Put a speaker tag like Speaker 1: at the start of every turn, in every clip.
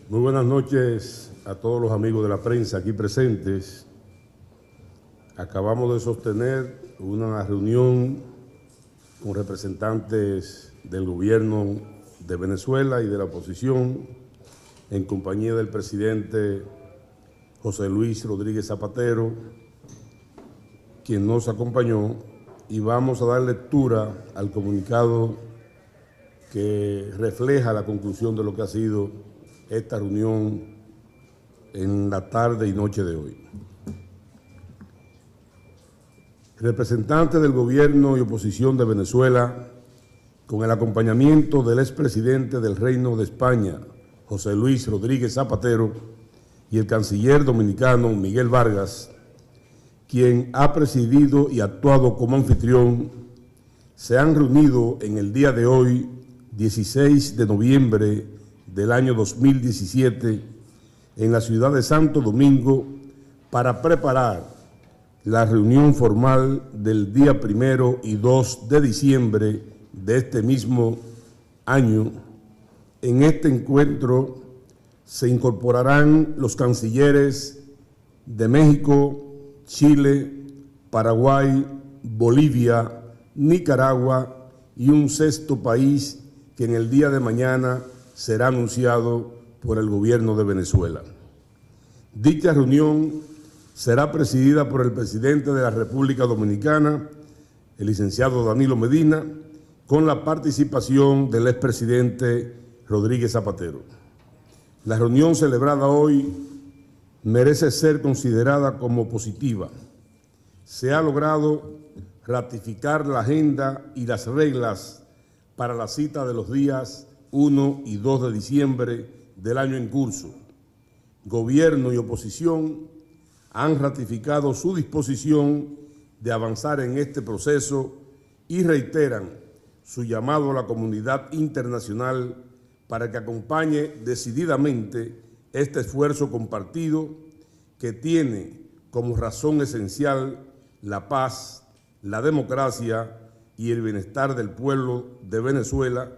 Speaker 1: Muy buenas noches a todos los amigos de la prensa aquí presentes. Acabamos de sostener una reunión con representantes del gobierno de Venezuela y de la oposición en compañía del presidente José Luis Rodríguez Zapatero, quien nos acompañó, y vamos a dar lectura al comunicado que refleja la conclusión de lo que ha sido esta reunión en la tarde y noche de hoy. Representantes del gobierno y oposición de Venezuela, con el acompañamiento del expresidente del Reino de España, José Luis Rodríguez Zapatero, y el canciller dominicano Miguel Vargas, quien ha presidido y actuado como anfitrión, se han reunido en el día de hoy, 16 de noviembre del año 2017, en la ciudad de Santo Domingo, para preparar la reunión formal del día 1 y 2 de diciembre de este mismo año. En este encuentro se incorporarán los cancilleres de México, Chile, Paraguay, Bolivia, Nicaragua y un sexto país que en el día de mañana será anunciado por el gobierno de Venezuela. Dicha reunión será presidida por el presidente de la República Dominicana, el licenciado Danilo Medina, con la participación del expresidente Rodríguez Zapatero. La reunión celebrada hoy merece ser considerada como positiva. Se ha logrado ratificar la agenda y las reglas para la cita de los días 1 y 2 de diciembre del año en curso. Gobierno y oposición han ratificado su disposición de avanzar en este proceso y reiteran su llamado a la comunidad internacional para que acompañe decididamente este esfuerzo compartido que tiene como razón esencial la paz, la democracia y el bienestar del pueblo de Venezuela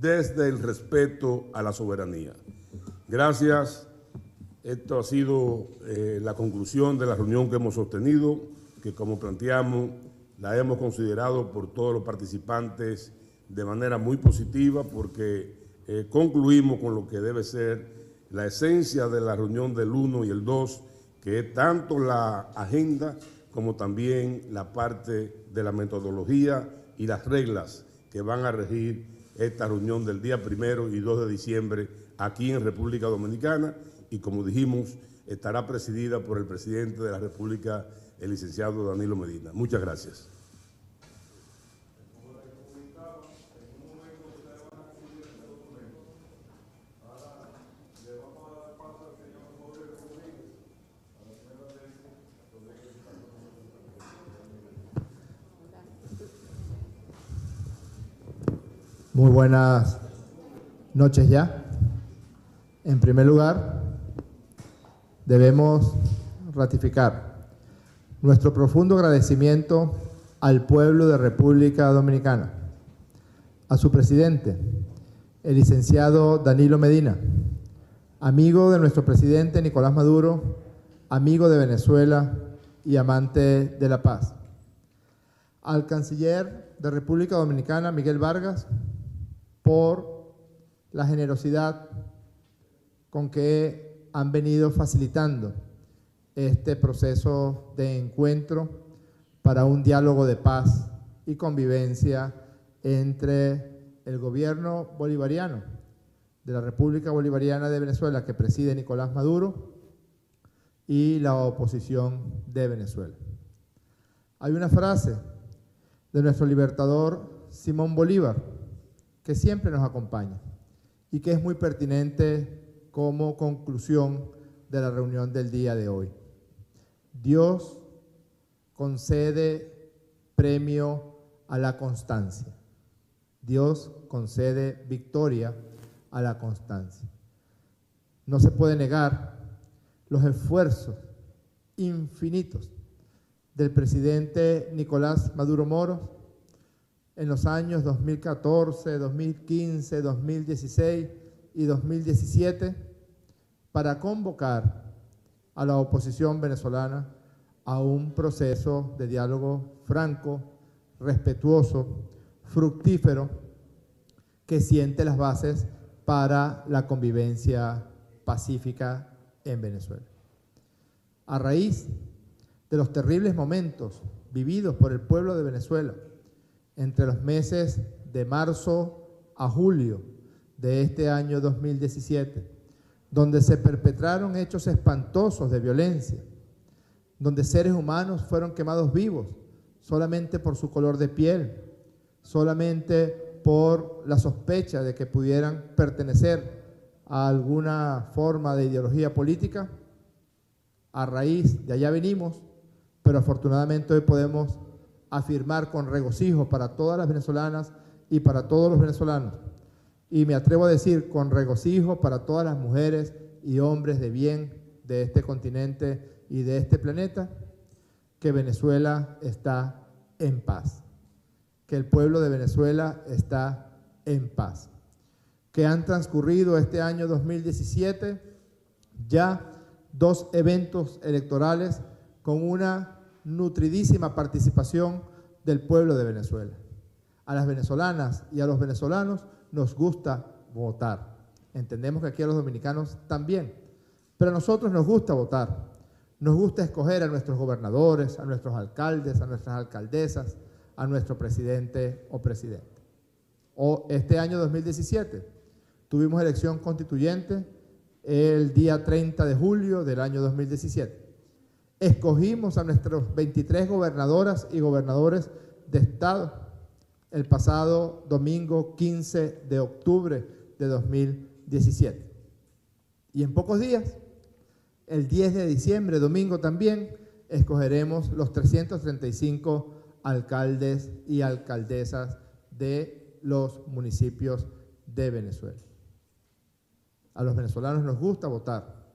Speaker 1: desde el respeto a la soberanía. Gracias. Esto ha sido la conclusión de la reunión que hemos sostenido, que como planteamos, la hemos considerado por todos los participantes de manera muy positiva, porque concluimos con lo que debe ser la esencia de la reunión del 1 y el 2, que es tanto la agenda como también la parte de la metodología y las reglas que van a regir esta reunión del día 1 y 2 de diciembre aquí en República Dominicana, y como dijimos, estará presidida por el presidente de la República, el licenciado Danilo Medina. Muchas gracias.
Speaker 2: Muy buenas noches ya. En primer lugar, debemos ratificar nuestro profundo agradecimiento al pueblo de República Dominicana, a su presidente, el licenciado Danilo Medina, amigo de nuestro presidente Nicolás Maduro, amigo de Venezuela y amante de la paz, al canciller de República Dominicana, Miguel Vargas, por la generosidad con que han venido facilitando este proceso de encuentro para un diálogo de paz y convivencia entre el gobierno bolivariano de la República Bolivariana de Venezuela, que preside Nicolás Maduro, y la oposición de Venezuela. Hay una frase de nuestro libertador Simón Bolívar que siempre nos acompaña y que es muy pertinente como conclusión de la reunión del día de hoy. Dios concede premio a la constancia. Dios concede victoria a la constancia. No se puede negar los esfuerzos infinitos del presidente Nicolás Maduro Moros en los años 2014, 2015, 2016 y 2017 para convocar a la oposición venezolana a un proceso de diálogo franco, respetuoso, fructífero, que siente las bases para la convivencia pacífica en Venezuela. A raíz de los terribles momentos vividos por el pueblo de Venezuela entre los meses de marzo a julio de este año 2017, donde se perpetraron hechos espantosos de violencia, donde seres humanos fueron quemados vivos solamente por su color de piel, solamente por la sospecha de que pudieran pertenecer a alguna forma de ideología política. A raíz de allá venimos, pero afortunadamente hoy podemos afirmar con regocijo para todas las venezolanas y para todos los venezolanos, y me atrevo a decir con regocijo para todas las mujeres y hombres de bien de este continente y de este planeta, que Venezuela está en paz, que el pueblo de Venezuela está en paz, que han transcurrido este año 2017 ya 2 eventos electorales con una nutridísima participación del pueblo de Venezuela. A las venezolanas y a los venezolanos nos gusta votar. Entendemos que aquí a los dominicanos también, pero a nosotros nos gusta votar. Nos gusta escoger a nuestros gobernadores, a nuestros alcaldes, a nuestras alcaldesas, a nuestro presidente o presidente. Este año 2017 tuvimos elección constituyente el día 30 de julio del año 2017. Escogimos a nuestros 23 gobernadoras y gobernadores de estado el pasado domingo 15 de octubre de 2017. Y en pocos días, el 10 de diciembre, domingo también, escogeremos los 335 alcaldes y alcaldesas de los municipios de Venezuela. A los venezolanos nos gusta votar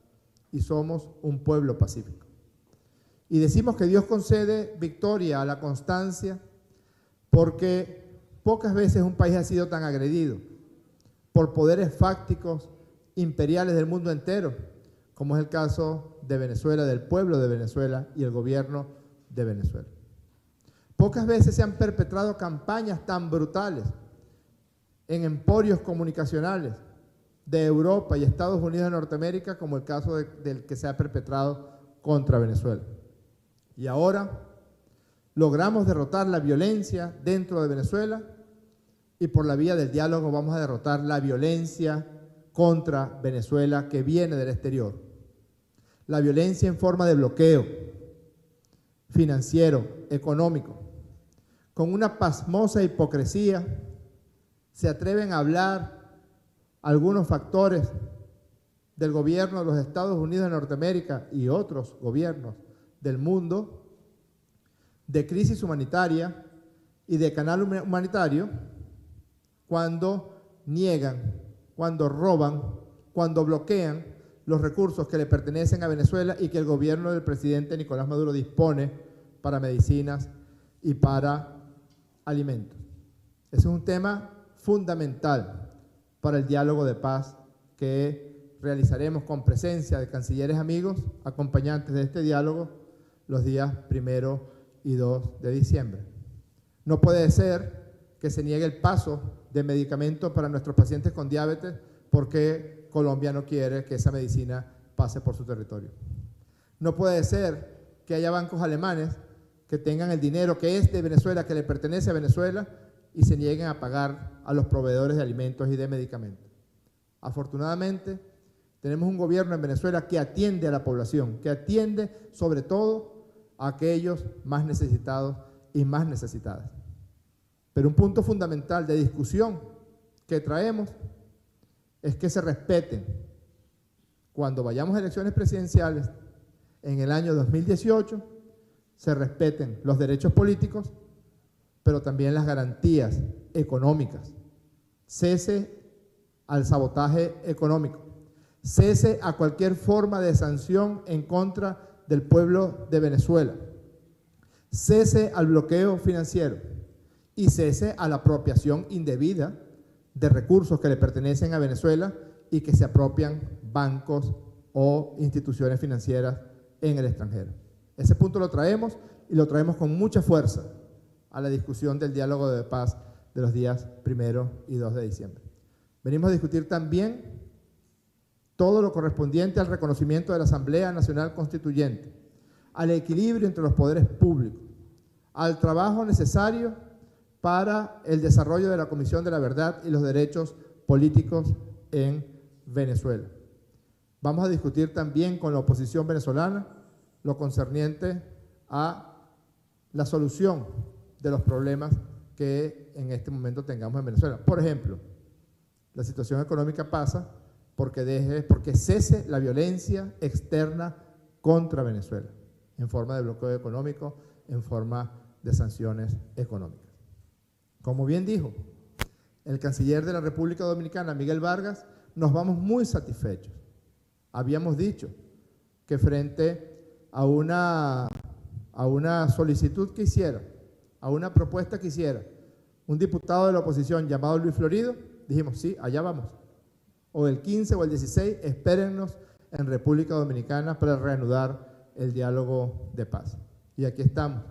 Speaker 2: y somos un pueblo pacífico. Y decimos que Dios concede victoria a la constancia porque pocas veces un país ha sido tan agredido por poderes fácticos imperiales del mundo entero, como es el caso de Venezuela, del pueblo de Venezuela y el gobierno de Venezuela. Pocas veces se han perpetrado campañas tan brutales en emporios comunicacionales de Europa y Estados Unidos de Norteamérica como el caso del que se ha perpetrado contra Venezuela. Y ahora logramos derrotar la violencia dentro de Venezuela y por la vía del diálogo vamos a derrotar la violencia contra Venezuela que viene del exterior. La violencia en forma de bloqueo financiero, económico. Con una pasmosa hipocresía se atreven a hablar algunos factores del gobierno de los Estados Unidos de Norteamérica y otros gobiernos del mundo de crisis humanitaria y de canal humanitario cuando niegan, cuando roban, cuando bloquean los recursos que le pertenecen a Venezuela y que el gobierno del presidente Nicolás Maduro dispone para medicinas y para alimentos. Ese es un tema fundamental para el diálogo de paz que realizaremos con presencia de cancilleres amigos, acompañantes de este diálogo, los días 1 y 2 de diciembre. No puede ser que se niegue el paso de medicamentos para nuestros pacientes con diabetes porque Colombia no quiere que esa medicina pase por su territorio. No puede ser que haya bancos alemanes que tengan el dinero que es de Venezuela, que le pertenece a Venezuela, y se nieguen a pagar a los proveedores de alimentos y de medicamentos. Afortunadamente, tenemos un gobierno en Venezuela que atiende a la población, que atiende sobre todo a aquellos más necesitados y más necesitadas. Pero un punto fundamental de discusión que traemos es que se respeten, cuando vayamos a elecciones presidenciales en el año 2018, se respeten los derechos políticos, pero también las garantías económicas. Cese al sabotaje económico, cese a cualquier forma de sanción en contra del pueblo de Venezuela, cese al bloqueo financiero y cese a la apropiación indebida de recursos que le pertenecen a Venezuela y que se apropian bancos o instituciones financieras en el extranjero. Ese punto lo traemos y lo traemos con mucha fuerza a la discusión del diálogo de paz de los días 1 y 2 de diciembre. Venimos a discutir también todo lo correspondiente al reconocimiento de la Asamblea Nacional Constituyente, al equilibrio entre los poderes públicos, al trabajo necesario para el desarrollo de la Comisión de la Verdad y los Derechos Políticos en Venezuela. Vamos a discutir también con la oposición venezolana lo concerniente a la solución de los problemas que en este momento tengamos en Venezuela. Por ejemplo, la situación económica pasa porque cese la violencia externa contra Venezuela, en forma de bloqueo económico, en forma de sanciones económicas. Como bien dijo el canciller de la República Dominicana, Miguel Vargas, nos vamos muy satisfechos. Habíamos dicho que frente a una solicitud que hiciera, a una propuesta que hiciera un diputado de la oposición llamado Luis Florido, dijimos, sí, allá vamos. O el 15 o el 16, espérennos en República Dominicana para reanudar el diálogo de paz. Y aquí estamos,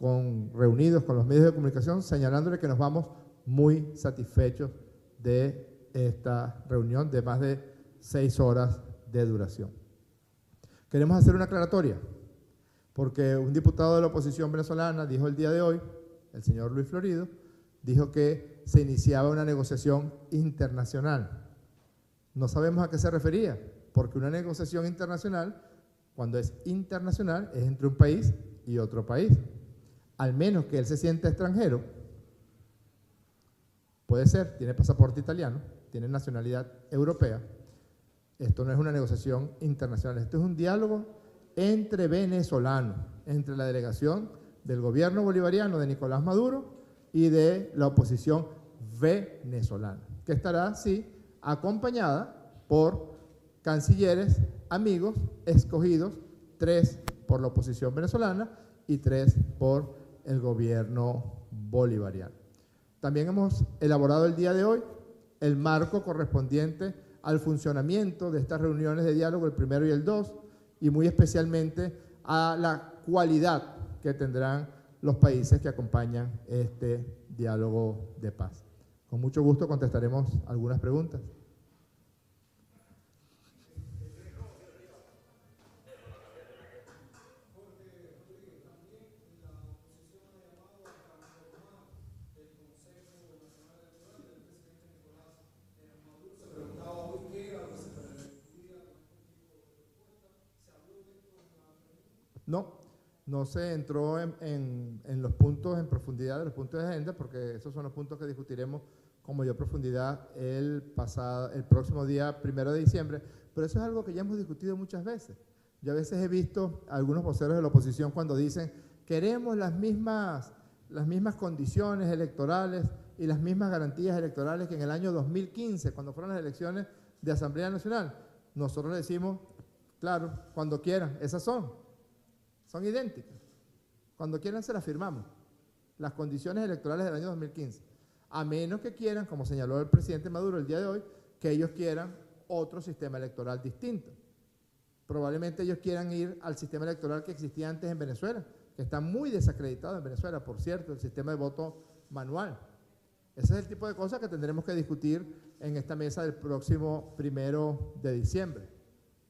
Speaker 2: reunidos con los medios de comunicación, señalándole que nos vamos muy satisfechos de esta reunión de más de 6 horas de duración. Queremos hacer una aclaratoria, porque un diputado de la oposición venezolana dijo el día de hoy, el señor Luis Florido, dijo que se iniciaba una negociación internacional. No sabemos a qué se refería, porque una negociación internacional, cuando es internacional, es entre un país y otro país. Al menos que él se sienta extranjero, puede ser, tiene pasaporte italiano, tiene nacionalidad europea. Esto no es una negociación internacional, esto es un diálogo entre venezolanos, entre la delegación del gobierno bolivariano de Nicolás Maduro y de la oposición venezolana, que estará, sí, acompañada por cancilleres amigos escogidos, 3 por la oposición venezolana y 3 por el gobierno bolivariano. También hemos elaborado el día de hoy el marco correspondiente al funcionamiento de estas reuniones de diálogo, el 1 y el 2, y muy especialmente a la cualidad que tendrán los países que acompañan este diálogo de paz. Con mucho gusto contestaremos algunas preguntas. No se entró en los puntos, en profundidad de los puntos de agenda, porque esos son los puntos que discutiremos con mayor profundidad el próximo día 1 de diciembre, pero eso es algo que ya hemos discutido muchas veces. Yo a veces he visto a algunos voceros de la oposición cuando dicen queremos las mismas condiciones electorales y las mismas garantías electorales que en el año 2015, cuando fueron las elecciones de Asamblea Nacional. Nosotros le decimos, claro, cuando quieran, esas son idénticas. Cuando quieran se las firmamos, las condiciones electorales del año 2015. A menos que quieran, como señaló el presidente Maduro el día de hoy, que ellos quieran otro sistema electoral distinto. Probablemente ellos quieran ir al sistema electoral que existía antes en Venezuela, que está muy desacreditado en Venezuela, por cierto, el sistema de voto manual. Ese es el tipo de cosas que tendremos que discutir en esta mesa del próximo 1 de diciembre.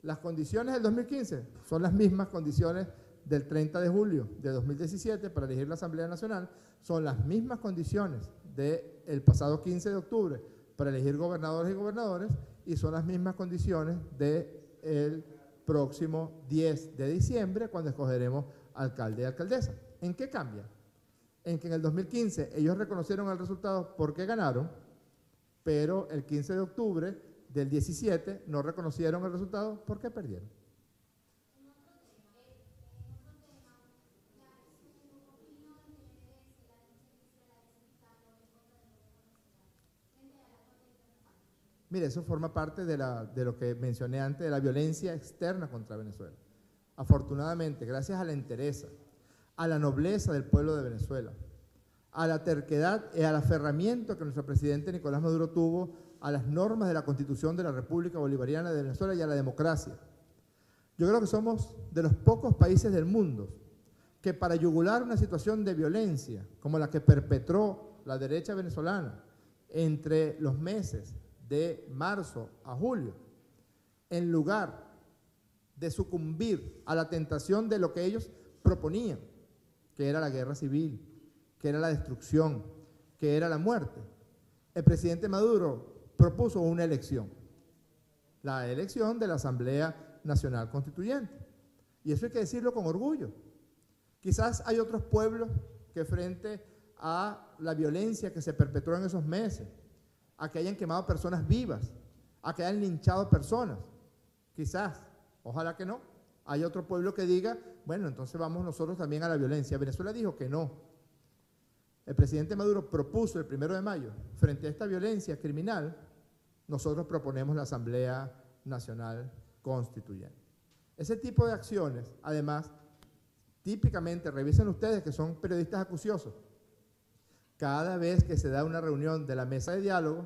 Speaker 2: Las condiciones del 2015 son las mismas condiciones del 30 de julio de 2017 para elegir la Asamblea Nacional, son las mismas condiciones del pasado 15 de octubre para elegir gobernadores y gobernadores, y son las mismas condiciones del próximo 10 de diciembre cuando escogeremos alcalde y alcaldesa. ¿En qué cambia? En que en el 2015 ellos reconocieron el resultado porque ganaron, pero el 15 de octubre del 17 no reconocieron el resultado porque perdieron. Mire, eso forma parte de lo que mencioné antes, de la violencia externa contra Venezuela. Afortunadamente, gracias a la entereza, a la nobleza del pueblo de Venezuela, a la terquedad y al aferramiento que nuestro presidente Nicolás Maduro tuvo a las normas de la Constitución de la República Bolivariana de Venezuela y a la democracia. Yo creo que somos de los pocos países del mundo que para yugular una situación de violencia como la que perpetró la derecha venezolana entre los meses de marzo a julio, en lugar de sucumbir a la tentación de lo que ellos proponían, que era la guerra civil, que era la destrucción, que era la muerte, el presidente Maduro propuso una elección, la elección de la Asamblea Nacional Constituyente. Y eso hay que decirlo con orgullo. Quizás hay otros pueblos que frente a la violencia que se perpetró en esos meses, a que hayan quemado personas vivas, a que hayan linchado personas, quizás, ojalá que no, hay otro pueblo que diga, bueno, entonces vamos nosotros también a la violencia. Venezuela dijo que no. El presidente Maduro propuso el 1 de mayo, frente a esta violencia criminal, nosotros proponemos la Asamblea Nacional Constituyente. Ese tipo de acciones, además, típicamente, revisen ustedes que son periodistas acuciosos, cada vez que se da una reunión de la mesa de diálogo,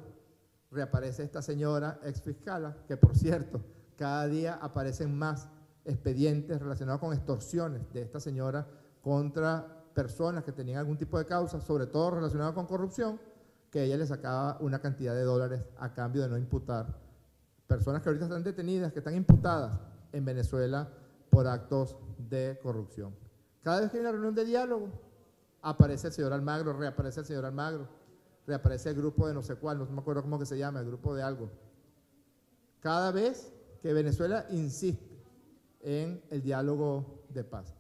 Speaker 2: reaparece esta señora exfiscala, que por cierto, cada día aparecen más expedientes relacionados con extorsiones de esta señora contra personas que tenían algún tipo de causa, sobre todo relacionado con corrupción, que ella le sacaba una cantidad de dólares a cambio de no imputar. Personas que ahorita están detenidas, que están imputadas en Venezuela por actos de corrupción. Cada vez que hay una reunión de diálogo, aparece el señor Almagro, reaparece el señor Almagro, reaparece el grupo de no sé cuál, no me acuerdo cómo que se llama, el grupo de algo. Cada vez que Venezuela insiste en el diálogo de paz.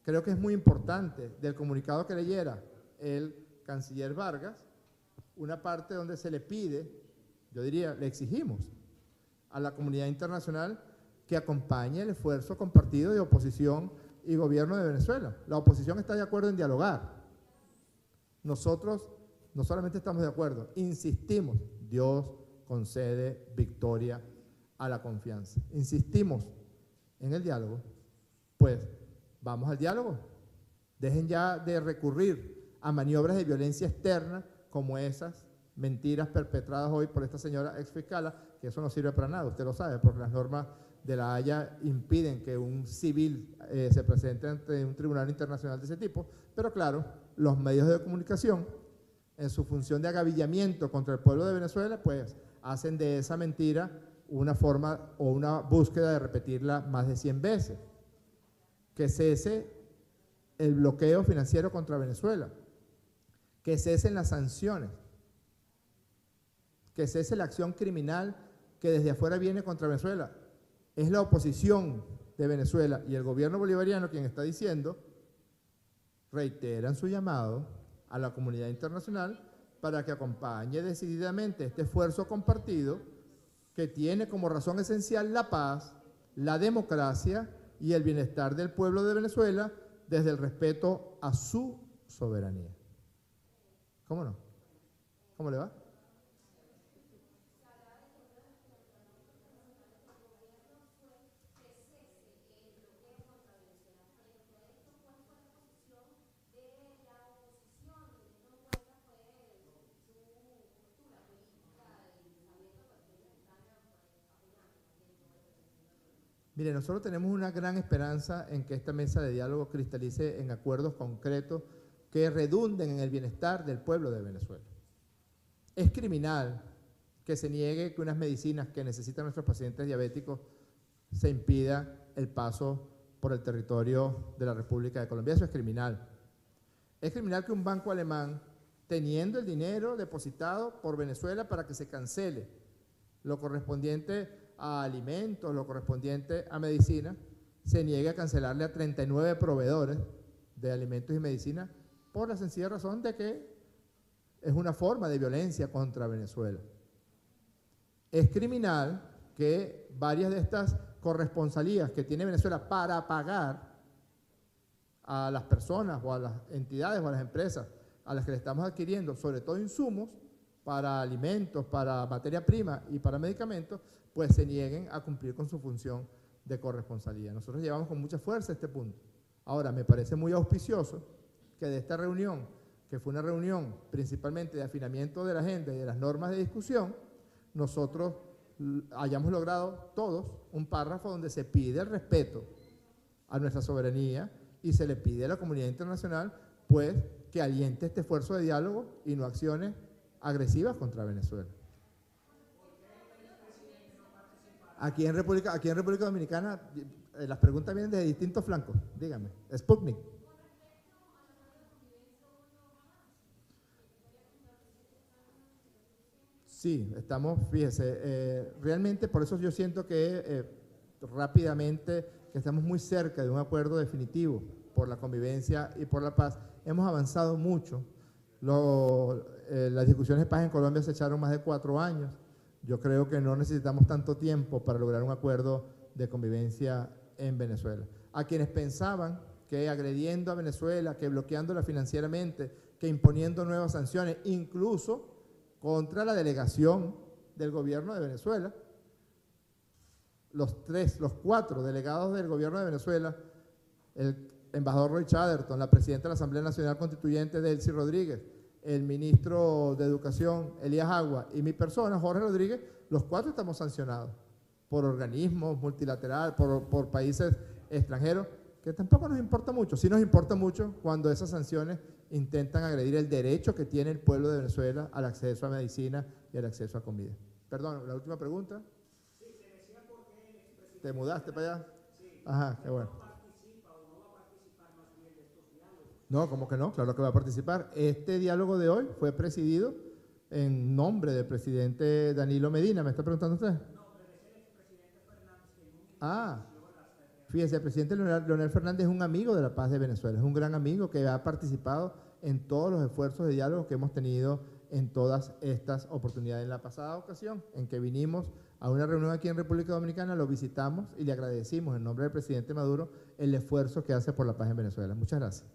Speaker 2: Creo que es muy importante del comunicado que leyera el canciller Vargas, una parte donde se le pide, yo diría, le exigimos a la comunidad internacional que acompañe el esfuerzo compartido de oposición y gobierno de Venezuela. La oposición está de acuerdo en dialogar. Nosotros no solamente estamos de acuerdo, insistimos, Dios concede victoria a la confianza. Insistimos en el diálogo, pues vamos al diálogo. Dejen ya de recurrir a maniobras de violencia externa como esas mentiras perpetradas hoy por esta señora exfiscala, que eso no sirve para nada, usted lo sabe, porque las normas de la Haya impiden que un civil se presente ante un tribunal internacional de ese tipo, pero claro, los medios de comunicación, en su función de agavillamiento contra el pueblo de Venezuela, pues hacen de esa mentira una forma o una búsqueda de repetirla más de 100 veces. Que cese el bloqueo financiero contra Venezuela, que cesen las sanciones, que cese la acción criminal que desde afuera viene contra Venezuela. Es la oposición de Venezuela y el gobierno bolivariano quien está diciendo, reiteran su llamado a la comunidad internacional para que acompañe decididamente este esfuerzo compartido que tiene como razón esencial la paz, la democracia y el bienestar del pueblo de Venezuela desde el respeto a su soberanía. ¿Cómo no? ¿Cómo le va? Mire, nosotros tenemos una gran esperanza en que esta mesa de diálogo cristalice en acuerdos concretos que redunden en el bienestar del pueblo de Venezuela. Es criminal que se niegue que unas medicinas que necesitan nuestros pacientes diabéticos se impida el paso por el territorio de la República de Colombia. Eso es criminal. Es criminal que un banco alemán, teniendo el dinero depositado por Venezuela para que se cancele lo correspondiente a alimentos, lo correspondiente a medicina, se niegue a cancelarle a 39 proveedores de alimentos y medicina por la sencilla razón de que es una forma de violencia contra Venezuela. Es criminal que varias de estas corresponsalías que tiene Venezuela para pagar a las personas o a las entidades o a las empresas a las que le estamos adquiriendo, sobre todo insumos para alimentos, para materia prima y para medicamentos, pues se nieguen a cumplir con su función de corresponsalía. Nosotros llevamos con mucha fuerza este punto. Ahora, me parece muy auspicioso que de esta reunión, que fue una reunión principalmente de afinamiento de la agenda y de las normas de discusión, nosotros hayamos logrado todos un párrafo donde se pide el respeto a nuestra soberanía y se le pide a la comunidad internacional, pues, que aliente este esfuerzo de diálogo y no acciones agresivas contra Venezuela. Aquí en República Dominicana, las preguntas vienen de distintos flancos. Dígame, Sputnik. Sí, estamos, fíjese, realmente por eso yo siento que rápidamente, que estamos muy cerca de un acuerdo definitivo por la convivencia y por la paz. Hemos avanzado mucho. Las discusiones de paz en Colombia se echaron más de 4 años. Yo creo que no necesitamos tanto tiempo para lograr un acuerdo de convivencia en Venezuela. A quienes pensaban que agrediendo a Venezuela, que bloqueándola financieramente, que imponiendo nuevas sanciones, incluso contra la delegación del gobierno de Venezuela, los 4 delegados del gobierno de Venezuela, el embajador Roy Chatterton, la presidenta de la Asamblea Nacional Constituyente, Delcy Rodríguez, el ministro de Educación, Elías Agua, y mi persona, Jorge Rodríguez, los 4 estamos sancionados por organismos multilaterales, por países extranjeros, que tampoco nos importa mucho. Sí nos importa mucho cuando esas sanciones intentan agredir el derecho que tiene el pueblo de Venezuela al acceso a medicina y al acceso a comida. Perdón, la última pregunta.
Speaker 3: Sí, se decía por qué el expresidente...
Speaker 2: ¿Te mudaste para allá?
Speaker 3: Sí.
Speaker 2: Ajá, qué bueno.
Speaker 3: ¿No participa o no va a participar más bien de estos diálogos?
Speaker 2: No, ¿cómo que no? Claro que va a participar. Este diálogo de hoy fue presidido en nombre del presidente Danilo Medina. ¿Me está preguntando usted?
Speaker 3: No, pero es el expresidente Fernández que en un inicio
Speaker 2: Fíjese, el presidente Leonel Fernández es un amigo de la paz de Venezuela, es un gran amigo que ha participado en todos los esfuerzos de diálogo que hemos tenido en todas estas oportunidades. En la pasada ocasión en que vinimos a una reunión aquí en República Dominicana, lo visitamos y le agradecimos en nombre del presidente Maduro el esfuerzo que hace por la paz en Venezuela. Muchas gracias.